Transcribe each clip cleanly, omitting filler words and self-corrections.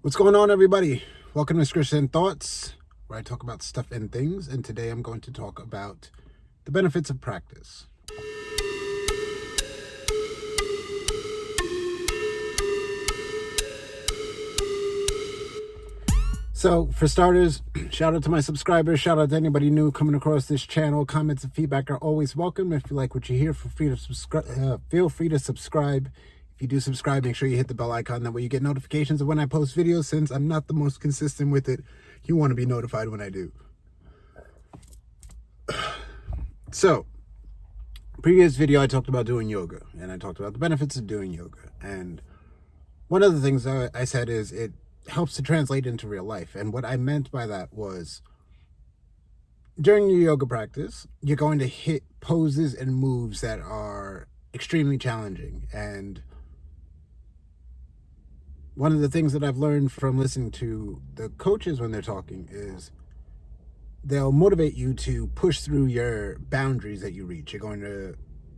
What's going on, everybody? Welcome to Schrishzen Thoughts, where I talk about stuff and things, and today I'm going to talk about the benefits of practice. So, for starters, shout out to my subscribers, shout out to anybody new coming across this channel. Comments and feedback are always welcome. If you like what you hear, feel free to subscribe. If you do subscribe, make sure you hit the bell icon. That way you get notifications of when I post videos. Since I'm not the most consistent with it, you want to be notified when I do. So, previous video I talked about doing yoga, and I talked about the benefits of doing yoga. And one of the things I said is it helps to translate into real life. And what I meant by that was, during your yoga practice, you're going to hit poses and moves that are extremely challenging. And one of the things that I've learned from listening to the coaches when they're talking is they'll motivate you to push through your boundaries that you reach. You're going to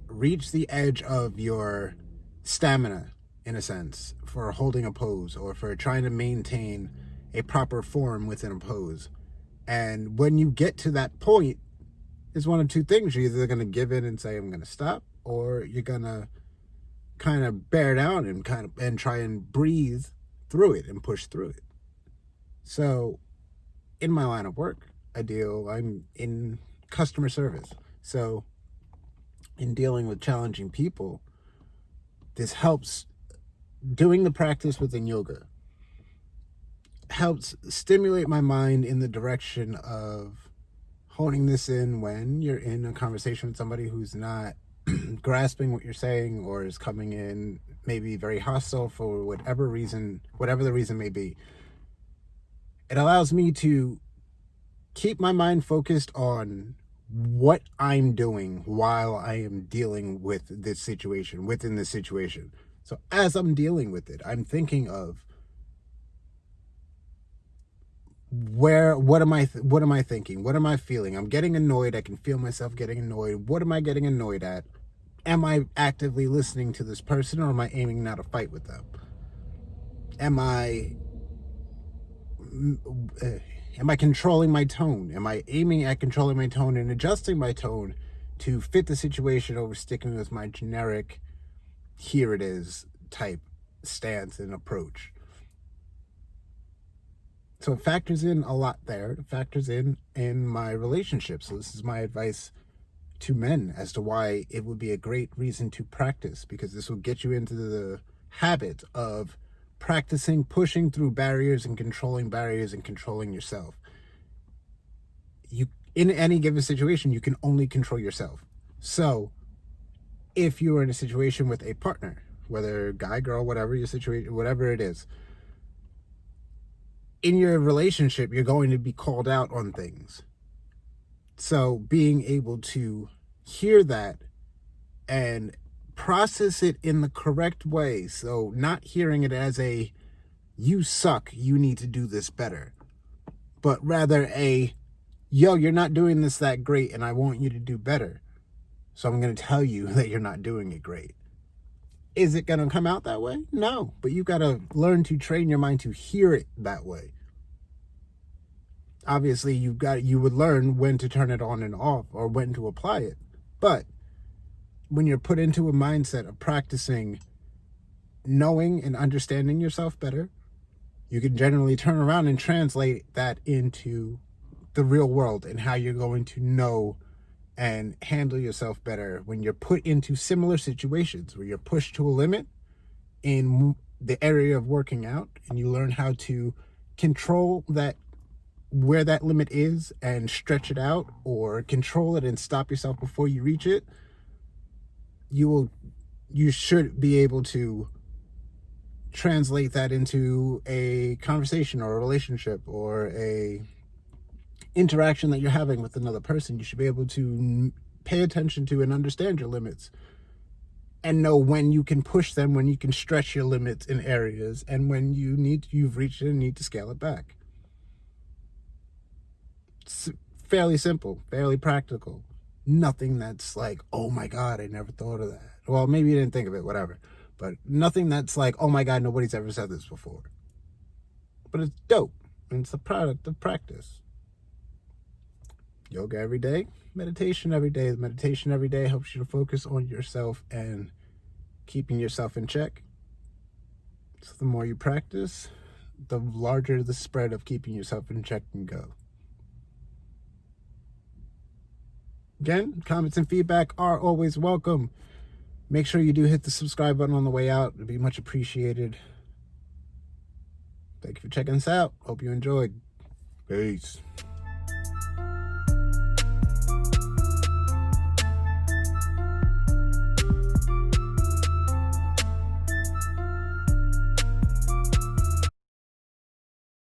reach the edge of your stamina, in a sense, for holding a pose or for trying to maintain a proper form within a pose. And when you get to that point, it's one of two things. You're either going to give in and say, I'm going to stop, or you're going to kind of bear down and try and breathe through it and push through it. So in my line of work, I'm in customer service. So in dealing with challenging people, this helps. Doing the practice within yoga helps stimulate my mind in the direction of honing this in when you're in a conversation with somebody who's not grasping what you're saying, or is coming in maybe very hostile for whatever the reason may be. It allows me to keep my mind focused on what I'm doing while I am dealing with this situation, within this situation. So as I'm dealing with it, I'm thinking of what am I thinking? What am I feeling? I'm getting annoyed. I can feel myself getting annoyed. What am I getting annoyed at? Am I actively listening to this person, or am I aiming now to fight with them? Am I controlling my tone? Am I aiming at controlling my tone and adjusting my tone to fit the situation, over sticking with my generic, here it is type stance and approach? So it factors in a lot there. It factors in my relationships. So this is my advice to men as to why it would be a great reason to practice, because this will get you into the habit of practicing pushing through barriers and controlling yourself. In any given situation, you can only control yourself. So if you're in a situation with a partner, whether guy, girl, whatever your situation, whatever it is, in your relationship, you're going to be called out on things. So being able to hear that and process it in the correct way. So not hearing it as a, you suck, you need to do this better, but rather a, yo, you're not doing this that great and I want you to do better. So I'm going to tell you that you're not doing it great. Is it going to come out that way? No, but you've got to learn to train your mind to hear it that way. Obviously, you would learn when to turn it on and off, or when to apply it. But when you're put into a mindset of practicing knowing and understanding yourself better, you can generally turn around and translate that into the real world and how you're going to know and handle yourself better when you're put into similar situations where you're pushed to a limit in the area of working out, and you learn how to control that, where that limit is, and stretch it out, or control it and stop yourself before you reach it. You should be able to translate that into a conversation or a relationship or a interaction that you're having with another person. You should be able to pay attention to and understand your limits, and know when you can push them, when you can stretch your limits in areas, and when you've reached it and need to scale it back. It's fairly simple, fairly practical. Nothing that's like, oh my God, I never thought of that. Well, maybe you didn't think of it, whatever. But nothing that's like, oh my God, nobody's ever said this before. but it's dope. And it's a product of practice. Yoga every day, meditation every day. The meditation every day helps you to focus on yourself and keeping yourself in check. So the more you practice, the larger the spread of keeping yourself in check can go. Again, comments and feedback are always welcome. Make sure you do hit the subscribe button on the way out. It'd be much appreciated. Thank you for checking us out. Hope you enjoyed. Peace.